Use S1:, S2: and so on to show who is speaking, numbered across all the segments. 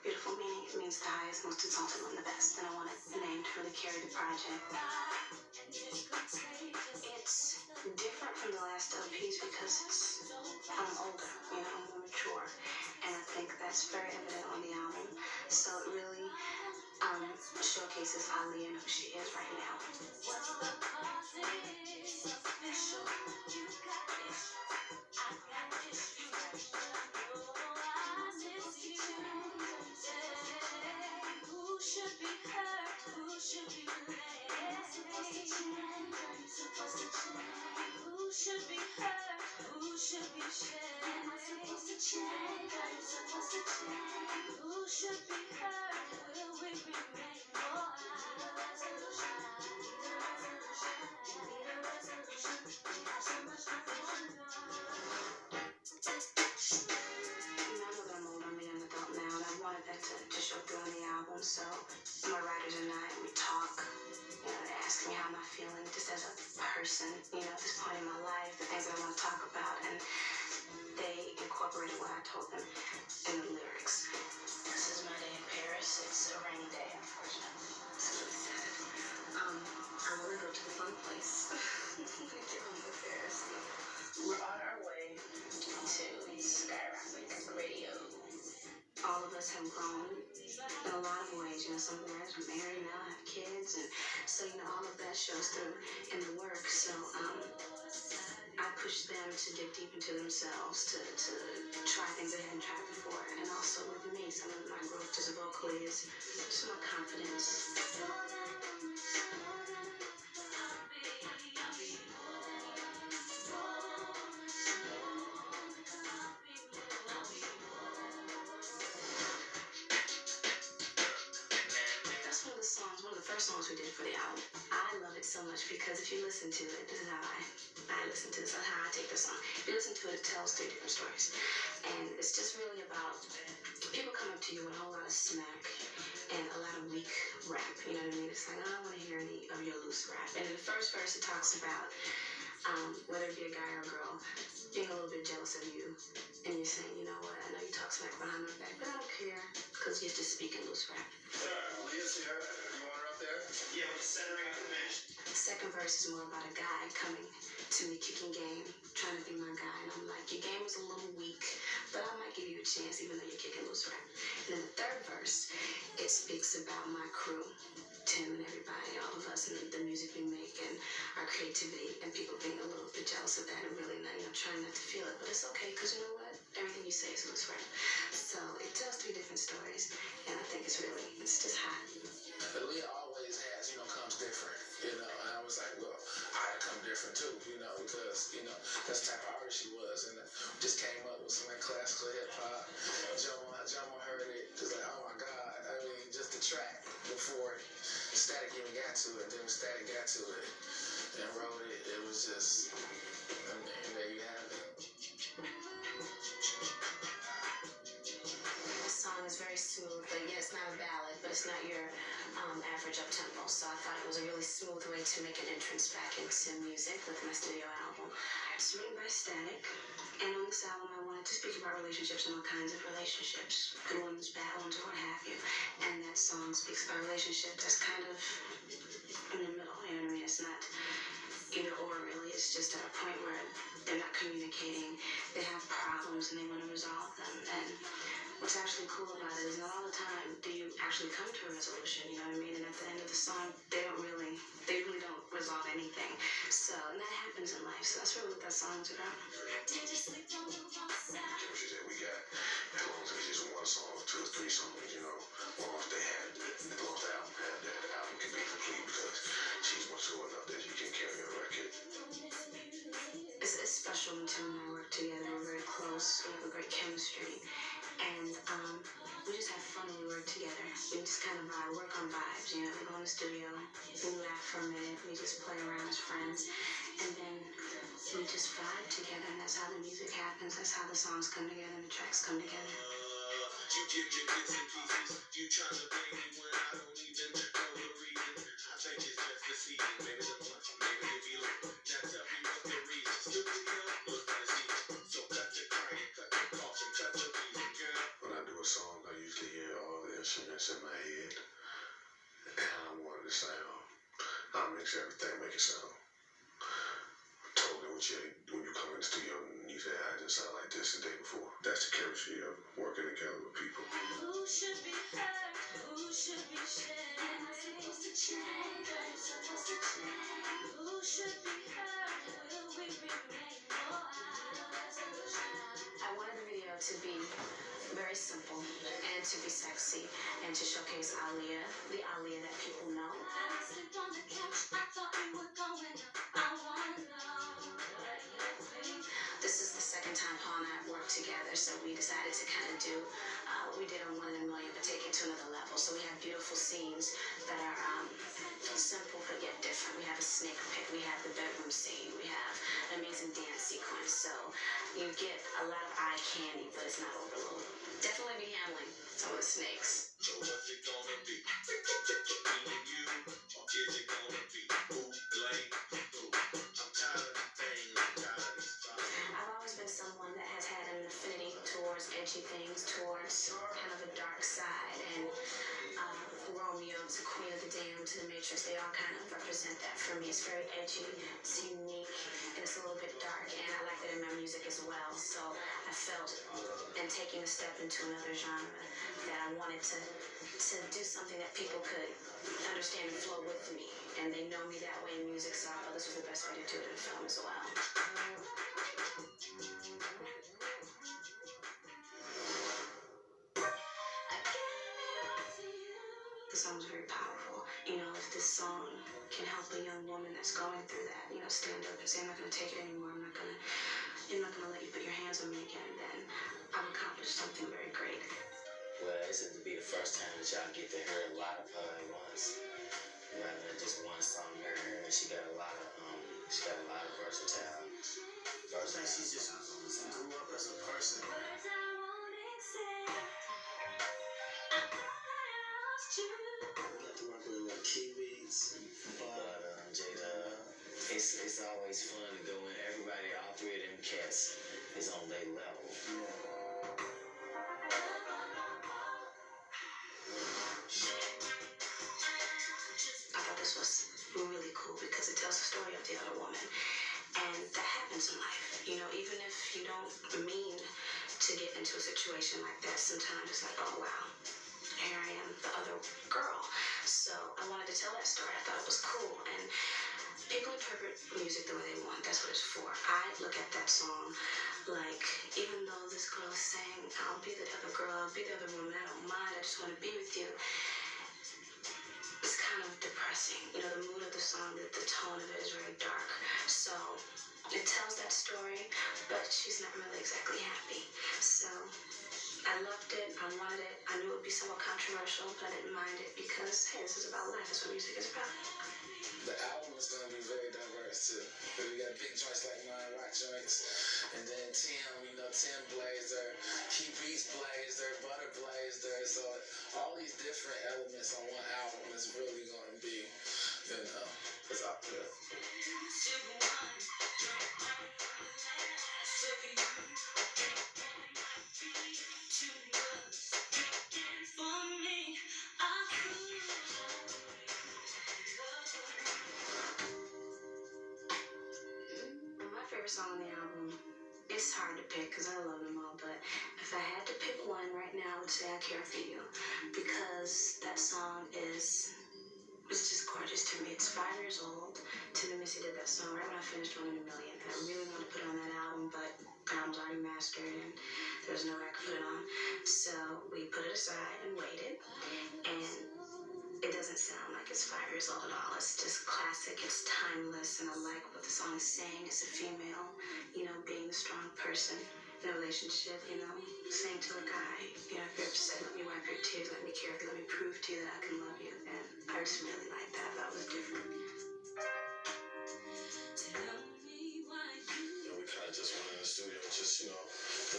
S1: beautiful meaning. It means the highest, most exalted one, the best. And I want it named for the Carry the Project. It's different from the last LPs because I'm older, I'm more mature. And I think that's very evident on the album. So it really showcases Aaliyah and who she is right now. To show through on the album, so my writers and I, we talk, they ask me how am I feeling just as a person, at this point in my life, the things that I want to talk about, and they incorporated what I told them in the lyrics. This is my day in Paris. It's a rainy day, unfortunately. It's really sad. I want to go to the fun place. Get home to Paris. We're on our way to Skyrocket Radio. All of us have grown in a lot of ways, some of us are married now, have kids, and so, all of that shows through in the work. So, I push them to dig deep into themselves, to try things they hadn't tried before, and also with me, some of my growth as a vocalist, some more confidence. One of the first songs we did for the album. I love it so much because if you listen to it, this is how I listen to this, how I take the song. If you listen to it, it tells 3 different stories. And it's just really about people come up to you with a whole lot of smack and a lot of weak rap. You know what I mean? It's like, I don't want to hear any of your loose rap. And in the first verse, it talks about whether it be a guy or a girl, being a little bit jealous of you. And you're saying, you know what, I know you talk smack behind my back, but I don't care because you're just speaking loose rap.
S2: Aaliyah's here. You want her up there? Yeah, we're just centering up the bench.
S1: The second verse is more about a guy coming to me, kicking game, trying to be my guy. And I'm like, your game is a little weak, but I might give you a chance even though you're kicking loose rap. And then the third verse, it speaks about my crew, Tim and everybody, all of us, and the music we make and our creativity, and people being a little bit jealous of that and really not, trying not to feel it. But it's okay, because you know what? Everything you say is loose rap. So it tells 3 different stories, and I think it's just hot.
S2: Aaliyah always has, comes different, and I was like, well, I had to come different too, because, that's the type of artist she was, and just came up with some classical hip-hop. Jomo heard it, just like, oh my God, just the track before Static even got to it, then when Static got to it and wrote it, it was just, there you have it.
S1: This song is very smooth, but it's not a ballad, but it's not your average up-tempo, so I thought it was a really smooth way to make an entrance back into music with my studio album. It's written by Static, and on this album I wanted to speak about relationships and all kinds of relationships, good ones, bad ones, or what have you, and that song speaks about relationships that's kind of in the middle, it's not either or really, it's just at a point where they're not communicating, they have problems and they want to resolve them, and what's actually cool about it is not all the time do you actually come to a resolution, and at the end of the song, they really don't resolve anything, so, and that happens in life, so that's really what that song's about.
S2: She said we got, as long as it's just one song, 2 or 3 songs, as long as they had, as long as the album had that, the album can be complete, because she's mature enough that you can carry a record.
S1: It's special when Tim and I work together, we're very close, we have a great chemistry, and we just have fun when we work together. We just kind of work on vibes, we go in the studio, we laugh for a minute, we just play around as friends, and then we just vibe together, and that's how the music happens, that's how the songs come together and the tracks come together.
S2: You give your bits and pieces, you trying to bang me when I don't even know the reason. I think it's just the season, maybe the lunch, maybe the be low. Now tell me what the reason. Stupid, look at the season. So cut your crying, cut your coughing, cut your reason, girl. When I do a song
S3: usually hear all the instruments in my head and how I want it to sound. I mix everything, make it sound totally what when you come in the studio and you say, I didn't sound like this the day before. That's the chemistry of working together with people.
S1: Who should be heard? Who should be shared? Am I supposed to change? Am I supposed to change? Who should be heard? Will we remain for ours? I wanted the video to be very simple and to be sexy and to showcase Aaliyah, the Aaliyah that people know. I sleep on the couch. I thought we were going up. I wanna know. This is the second time Paul and I have worked together, so we decided to kind of do what we did on One in a Million, but take it to another level. So we have beautiful scenes that are simple but yet different. We have a snake pit, we have the bedroom scene, we have an amazing dance sequence. So you get a lot of eye candy, but it's not overload. Definitely be handling some of the snakes.
S3: So what's it gonna be? Me and you, or is it gonna be who blame who? I'm tired of the thing, I'm tired of this fight.
S1: I've always been someone that has had an affinity towards edgy things, towards kind of a dark side, and Romeo to Queen of the Damned to the Matrix, they all kind of represent that for me. It's very edgy, it's unique, and it's a little bit dark, and I like that in my music as well. So I felt in taking a step into another genre that I wanted to do something that people could understand and flow with me, and they know me that way in music, so I thought this was the best way to do it in film as well. The song's very powerful. You know, if this song can help a young woman that's going through that, you know, stand up and say, I'm not going to take it anymore. I'm not going to let you put your hands on me again, then I've accomplished something very great.
S4: Well, this is to be the first time that y'all get to hear a lot of her at once, rather than just one song. She got a lot of versatile.
S2: She just grew up as a person. We got to work with Kiwis and
S4: But Jada, it's always fun to go in. Everybody, all three of them cats is on their level.
S1: I thought this was really cool because it tells the story of the other woman. And that happens in life. You know, even if you don't mean to get into a situation like that, sometimes it's like, oh wow, here I am, the other girl. So I wanted to tell that story. I thought it was cool. And people interpret music the way they want. That's what it's for. I look at that song like, even though this girl is saying, I'll be the other girl, I'll be the other woman, I don't mind, I just want to be with you. It's kind of depressing. You know, the mood of the song, the tone of it is very dark. So it tells that story, but she's not really exactly happy. So I loved it. I wanted it. I knew it would be somewhat controversial, but I didn't mind it because, hey, this is about life. That's what music is about.
S2: The album is going to be very diverse too. We got big joints like mine, rock joints, and then Tim, you know, Tim plays there, Key Beats plays there, Butter plays there. So all these different elements on one album is really going to be, you know, it's up there.
S1: My favorite song on the album, it's hard to pick because I love them all, but if I had to pick one right now, I would say I Care For You, because that song is just gorgeous to me. It's 5 years old. Tim and Missy did that song right when I finished One in a Million, and I really wanted to put it on that album, but the album's already mastered and there was no way I could put it on. So we put it aside and waited, and it doesn't sound like it's 5 years old at all. It's just classic, it's timeless, and I like what the song is saying. It's a female, you know, being a strong person in a relationship, you know, saying to a guy, you know, if you're upset, let me wipe your tears, let me care for you, let me prove to you that I can love you. And I just really like that. I thought it was different.
S3: We kind of just went in the studio, just, you know,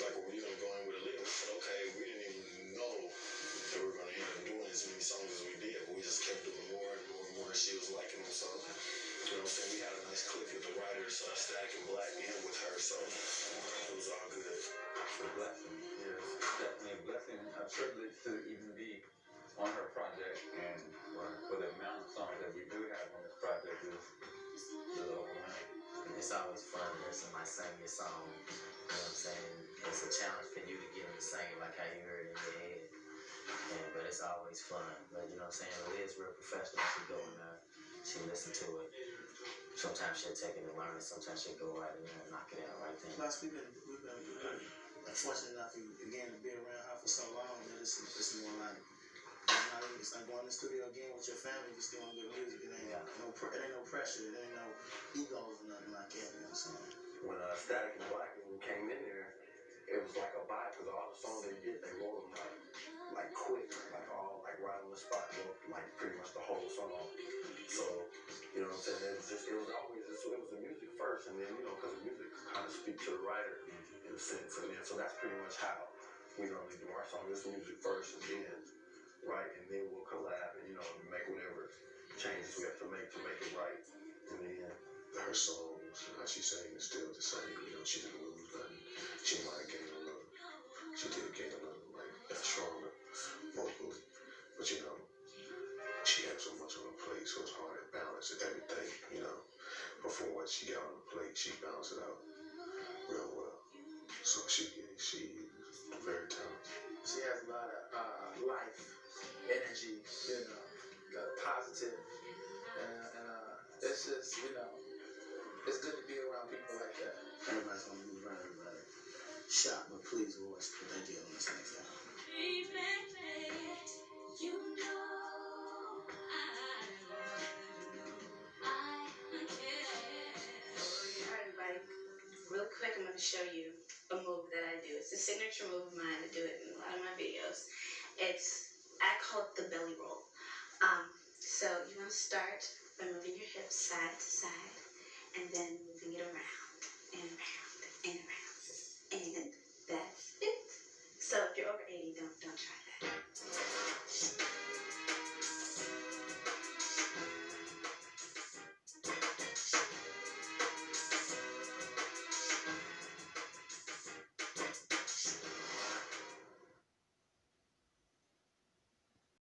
S3: like when we were going to go in with Aaliyah, we said, okay, we didn't even know that we were going to end up doing as many songs as we did, but we just kept doing more and more and more, and she was liking them, so, you know what I'm saying, we had a nice click with the writers, Static and Black, and with her, so it was all good.
S5: It's a blessing. Yes, definitely a blessing, a privilege to to even be on her project, and for the amount of songs that we do have on this project is overwhelming.
S4: It's always fun to hear somebody sing your song. You know what I'm saying? It's a challenge for you to get them to sing like how you heard it in your head. But it's always fun. But you know what I'm saying? Aaliyah's real professional. She go in there, she listen to it. Sometimes she'll take it and learn it. Sometimes she'll go right in there and knock it out right then.
S6: Plus, we've been fortunate enough again to be around her for so long that it's more like it's like going to the studio again with your family, just doing good music. It ain't no pressure. It ain't no egos or nothing like that. You know what I'm saying?
S3: When Static and Black came in there, it was like a vibe because all the songs they did, they wrote them like quick, like right on the spot, like pretty much the whole song. So, you know what I'm saying? It was the music first, and then, you know, because the music kind of speaks to the writer in a sense. And then, so that's pretty much how we normally do our song. It's music first, and then, right, and then we'll collab and, you know, make whatever changes we have to make it right in the end.
S7: Her songs, how she sang is still the same. You know, she didn't lose nothing. She might have gained a little. She did gain a little, like, stronger vocally. But, you know, she had so much on her plate, so it's hard to balance everything, you know. But for what she got on the plate, she balanced it out real well. So she's very talented.
S6: She has a lot of life, energy, you know, positive, and it's just, you know, it's good to be around people like that. Everybody's gonna be around everybody. Shot but please voice, but they did on this next time.
S1: You know Alright, everybody. Real quick, I'm going to show you a move that I do. It's a signature move of mine. I do it in a lot of my videos. I call it the belly roll. So you want to start